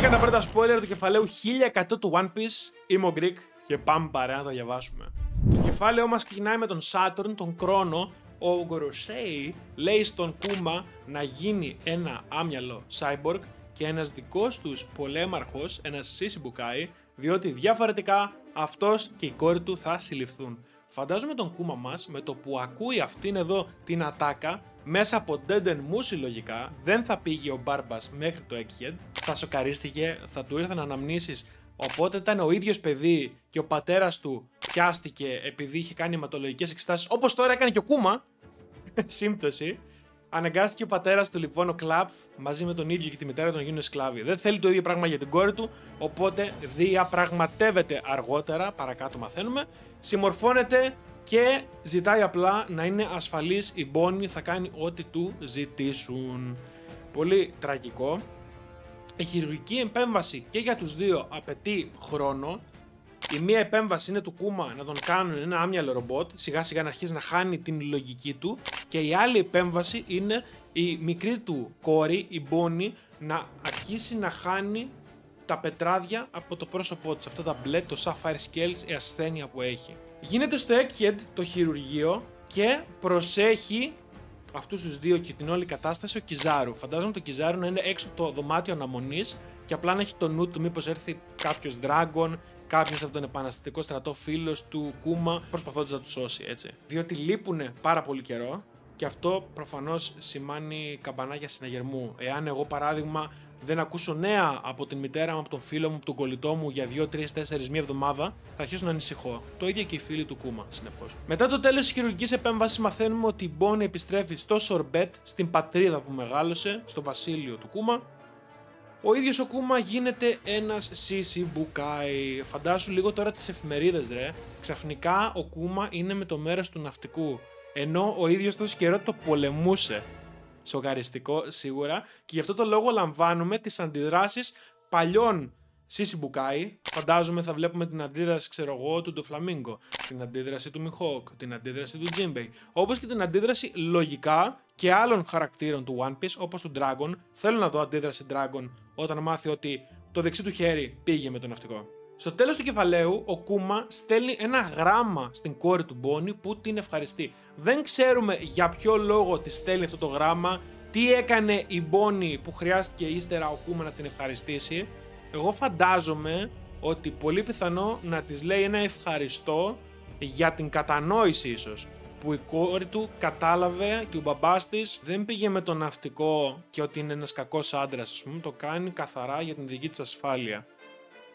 Βγήκαν τα πρώτα spoiler του κεφαλαίου 1100 του One Piece. Είμαι ο Greek και πάμε παρέα να τα διαβάσουμε. Το κεφάλαιο μας ξεκινάει με τον Saturn, τον Κρόνο. Ο Gorosei λέει στον Kuma να γίνει ένα άμυαλο cyborg και ένας δικός τους πολέμαρχος, ένας Shishibukai, διότι διαφορετικά αυτός και η κόρη του θα συλληφθούν. Φαντάζομαι τον Kuma μας με το που ακούει αυτήν εδώ την ατάκα, μέσα από Denden Mushi λογικά, δεν θα πήγε ο Μπάρμπας μέχρι το Egghead, θα σοκαρίστηκε, θα του ήρθαν αναμνήσεις, οπότε ήταν ο ίδιος παιδί και ο πατέρας του πιάστηκε επειδή είχε κάνει αιματολογικές εξετάσεις, όπως τώρα έκανε και ο Kuma, σύμπτωση. Αναγκάστηκε ο πατέρας του λοιπόν, ο Κλαπ, μαζί με τον ίδιο και τη μητέρα του να γίνουν σκλάβοι. Δεν θέλει το ίδιο πράγμα για την κόρη του, οπότε διαπραγματεύεται αργότερα, παρακάτω μαθαίνουμε, συμμορφώνεται και ζητάει απλά να είναι ασφαλής η Bonnie, θα κάνει ό,τι του ζητήσουν. Πολύ τραγικό. Η χειρουργική επέμβαση και για τους δύο απαιτεί χρόνο. Η μία επέμβαση είναι του Kuma να τον κάνουν ένα άμυαλο ρομπότ, σιγά σιγά να αρχίσει να χάνει την λογική του, και η άλλη επέμβαση είναι η μικρή του κόρη, η Bonnie, να αρχίσει να χάνει τα πετράδια από το πρόσωπό της, αυτά τα μπλε, το Sapphire Scales, η ασθένεια που έχει. Γίνεται στο Egghead το χειρουργείο και προσέχει αυτούς τους δύο και την όλη κατάσταση ο Kizaru. Φαντάζομαι το Kizaru να είναι έξω από το δωμάτιο αναμονής και απλά να έχει το νου του μήπως έρθει κάποιος Dragon, κάποιος από τον επαναστατικό στρατό, φίλος του Kuma, προσπαθώντας να του σώσει, έτσι. Διότι λείπουν πάρα πολύ καιρό και αυτό προφανώς σημάνει καμπανάκια συναγερμού. Εάν εγώ παράδειγμα δεν ακούσω νέα από την μητέρα μου, από τον φίλο μου, από τον κολλητό μου για 2, 3, 4, μία εβδομάδα, θα αρχίσω να ανησυχώ. Το ίδιο και οι φίλοι του Kuma, συνεπώς. Μετά το τέλος της χειρουργικής επέμβασης, μαθαίνουμε ότι η Bonnie επιστρέφει στο Sorbet, στην πατρίδα που μεγάλωσε, στο βασίλειο του Kuma. Ο ίδιος ο Kuma γίνεται ένας Shishibukai. Φαντάσου λίγο τώρα τις εφημερίδες, ρε. Ξαφνικά ο Kuma είναι με το μέρος του ναυτικού, ενώ ο ίδιος τόσο καιρό το πολεμούσε. Σοκαριστικό σίγουρα, και γι' αυτό το λόγο λαμβάνουμε τις αντιδράσεις παλιών Shishibukai. Φαντάζομαι θα βλέπουμε την αντίδραση, ξέρω εγώ, του Doflamingo, την αντίδραση του Mihawk, την αντίδραση του Jinbei, όπως και την αντίδραση λογικά και άλλων χαρακτήρων του One Piece, όπως του Dragon. Θέλω να δω αντίδραση Dragon όταν μάθει ότι το δεξί του χέρι πήγε με το ναυτικό. Στο τέλος του κεφαλαίου, ο Kuma στέλνει ένα γράμμα στην κόρη του Bonnie που την ευχαριστεί. Δεν ξέρουμε για ποιο λόγο τη στέλνει αυτό το γράμμα, τι έκανε η Bonnie που χρειάστηκε ύστερα ο Kuma να την ευχαριστήσει. Εγώ φαντάζομαι ότι πολύ πιθανό να της λέει ένα ευχαριστώ για την κατανόηση ίσως, που η κόρη του κατάλαβε ότι ο μπαμπάς της δεν πήγε με το ναυτικό και ότι είναι ένας κακός άντρας, ας πούμε, το κάνει καθαρά για την δική της ασφάλεια.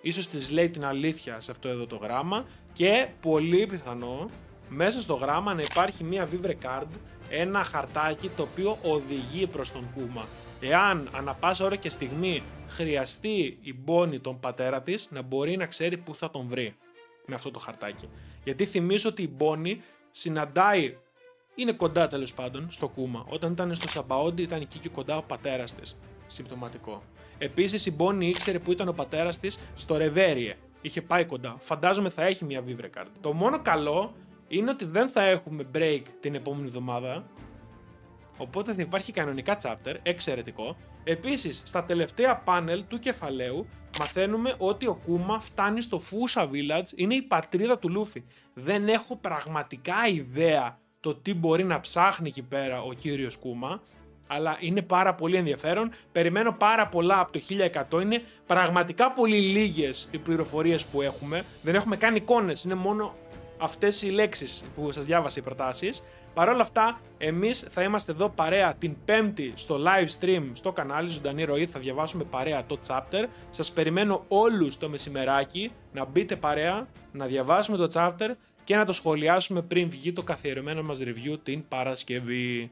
Ίσως της λέει την αλήθεια σε αυτό εδώ το γράμμα, και πολύ πιθανό μέσα στο γράμμα να υπάρχει μια vivre card, ένα χαρτάκι το οποίο οδηγεί προς τον Kuma. Εάν ανά πάσα ώρα και στιγμή χρειαστεί η Bonnie τον πατέρα της, να μπορεί να ξέρει πού θα τον βρει με αυτό το χαρτάκι. Γιατί θυμίζω ότι η Bonnie συναντάει, είναι κοντά τέλος πάντων στο Kuma. Όταν ήταν στο Sabaody ήταν εκεί και κοντά ο πατέρας της. Συμπτωματικό. Επίσης η Bonnie ήξερε που ήταν ο πατέρας της στο Reverie. Είχε πάει κοντά. Φαντάζομαι θα έχει μια vivre card. Το μόνο καλό είναι ότι δεν θα έχουμε break την επόμενη εβδομάδα, οπότε θα υπάρχει κανονικά chapter, εξαιρετικό. Επίσης, στα τελευταία πάνελ του κεφαλαίου μαθαίνουμε ότι ο Kuma φτάνει στο Fusa Village, είναι η πατρίδα του Luffy. Δεν έχω πραγματικά ιδέα το τι μπορεί να ψάχνει εκεί πέρα ο κύριος Kuma, αλλά είναι πάρα πολύ ενδιαφέρον. Περιμένω πάρα πολλά από το 1100. Είναι πραγματικά πολύ λίγες οι πληροφορίες που έχουμε. Δεν έχουμε καν εικόνες, είναι μόνο αυτές οι λέξεις που σας διάβασα, οι προτάσεις. Παρ' όλα αυτά, εμείς θα είμαστε εδώ παρέα την Πέμπτη στο live stream στο κανάλι, ζωντανή ροή, θα διαβάσουμε παρέα το chapter. Σας περιμένω όλους το μεσημεράκι να μπείτε παρέα, να διαβάσουμε το chapter και να το σχολιάσουμε πριν βγει το καθιερωμένο μας review την Παρασκευή.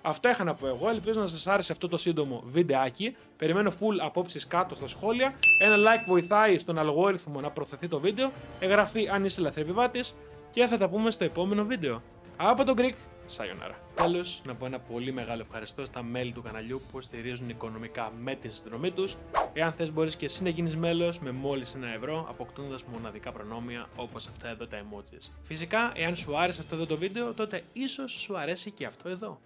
Αυτά είχα να πω εγώ, ελπίζω να σας άρεσε αυτό το σύντομο βιντεάκι. Περιμένω full απόψεις κάτω στα σχόλια. Ένα like βοηθάει στον αλγόριθμο να προωθηθεί το βίντεο. Εγγραφή αν είσαι λαθρεπιβάτης και θα τα πούμε στο επόμενο βίντεο. Από τον Greek, sayonara. Τέλος, να πω ένα πολύ μεγάλο ευχαριστώ στα μέλη του καναλιού που στηρίζουν οικονομικά με τη συνδρομή τους. Εάν θες μπορείς και εσύ να γίνεις μέλος με μόλις €1, αποκτώντας μοναδικά προνόμια όπως αυτά εδώ τα emojis. Φυσικά, εάν σου άρεσε αυτό εδώ το βίντεο, τότε ίσως σου αρέσει και αυτό εδώ.